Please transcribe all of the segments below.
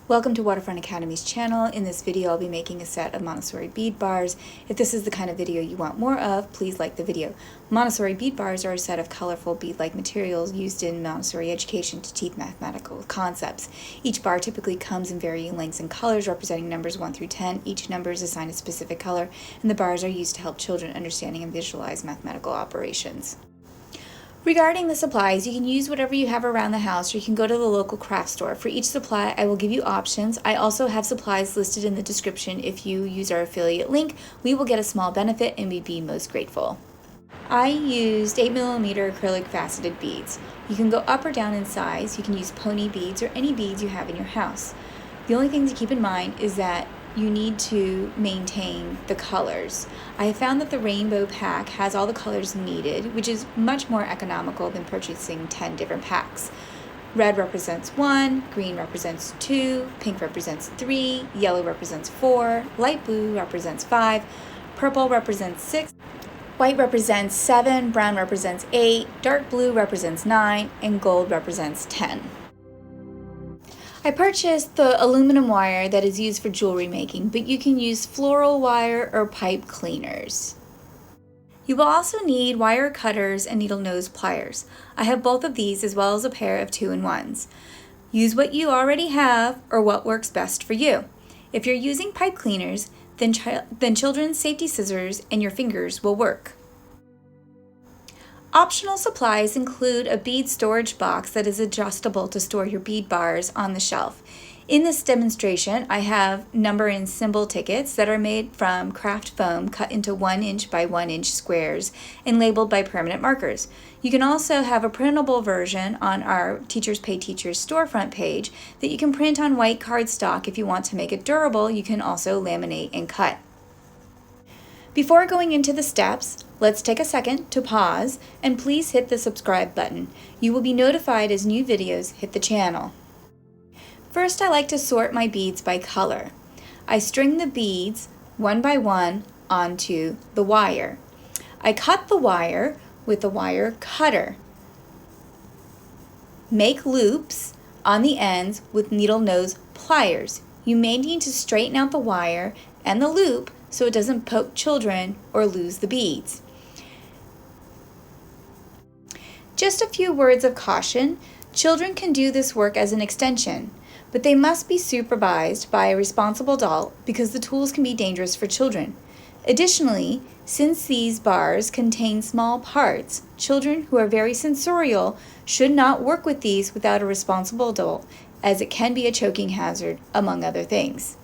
Welcome to Waterfront Academy's channel. In this video, I'll be making a set of Montessori bead bars. If this is the kind of video you want more of, please like the video. Montessori bead bars are a set of colorful bead-like materials used in Montessori education to teach mathematical concepts. Each bar typically comes in varying lengths and colors, representing numbers 1 through 10. Each number is assigned a specific color, and the bars are used to help children understanding and visualize mathematical operations. Regarding the supplies, you can use whatever you have around the house, or you can go to the local craft store. For each supply, I will give you options. I also have supplies listed in the description. If you use our affiliate link, we will get a small benefit and we'd be most grateful. I used 8mm acrylic faceted beads. You can go up or down in size. You can use pony beads or any beads you have in your house. The only thing to keep in mind is that you need to maintain the colors. I have found that the rainbow pack has all the colors needed, which is much more economical than purchasing 10 different packs. Red represents 1, green represents 2, pink represents 3, yellow represents 4, light blue represents 5, purple represents 6, white represents 7, brown represents 8, dark blue represents 9, and gold represents 10. I purchased the aluminum wire that is used for jewelry making, but you can use floral wire or pipe cleaners. You will also need wire cutters and needle nose pliers. I have both of these as well as a pair of 2-in-1s. Use what you already have or what works best for you. If you're using pipe cleaners, then children's safety scissors and your fingers will work. Optional supplies include a bead storage box that is adjustable to store your bead bars on the shelf. In this demonstration, I have number and symbol tickets that are made from craft foam cut into 1" by 1" squares and labeled by permanent markers. You can also have a printable version on our Teachers Pay Teachers storefront page that you can print on white cardstock. If you want to make it durable, you can also laminate and cut. Before going into the steps, let's take a second to pause and please hit the subscribe button. You will be notified as new videos hit the channel. First, I like to sort my beads by color. I string the beads one by one onto the wire. I cut the wire with a wire cutter. Make loops on the ends with needle nose pliers. You may need to straighten out the wire and the loop so it doesn't poke children or lose the beads. Just a few words of caution. Children can do this work as an extension, but they must be supervised by a responsible adult because the tools can be dangerous for children. Additionally, since these bars contain small parts, children who are very sensorial should not work with these without a responsible adult, as it can be a choking hazard, among other things.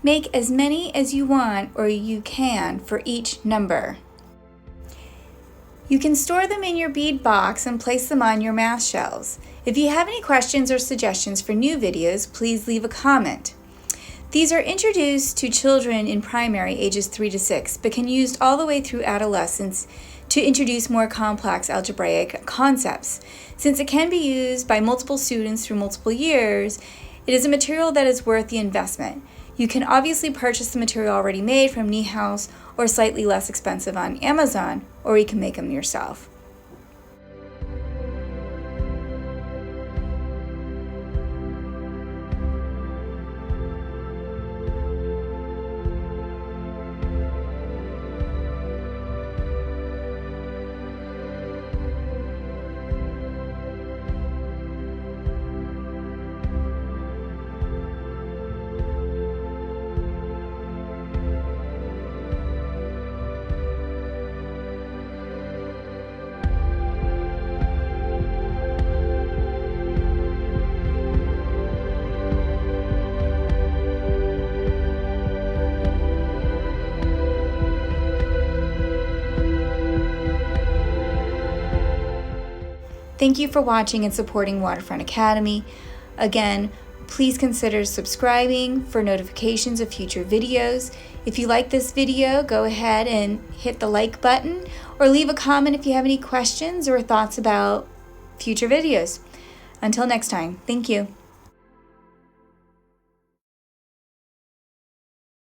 Make as many as you want or you can for each number. You can store them in your bead box and place them on your math shelves. If you have any questions or suggestions for new videos, please leave a comment. These are introduced to children in primary ages 3 to 6, but can be used all the way through adolescence to introduce more complex algebraic concepts. Since it can be used by multiple students through multiple years, it is a material that is worth the investment. You can obviously purchase the material already made from Niehaus or slightly less expensive on Amazon, or you can make them yourself. Thank you for watching and supporting Waterfront Academy. Again, please consider subscribing for notifications of future videos. If you like this video, go ahead and hit the like button or leave a comment if you have any questions or thoughts about future videos. Until next time, thank you.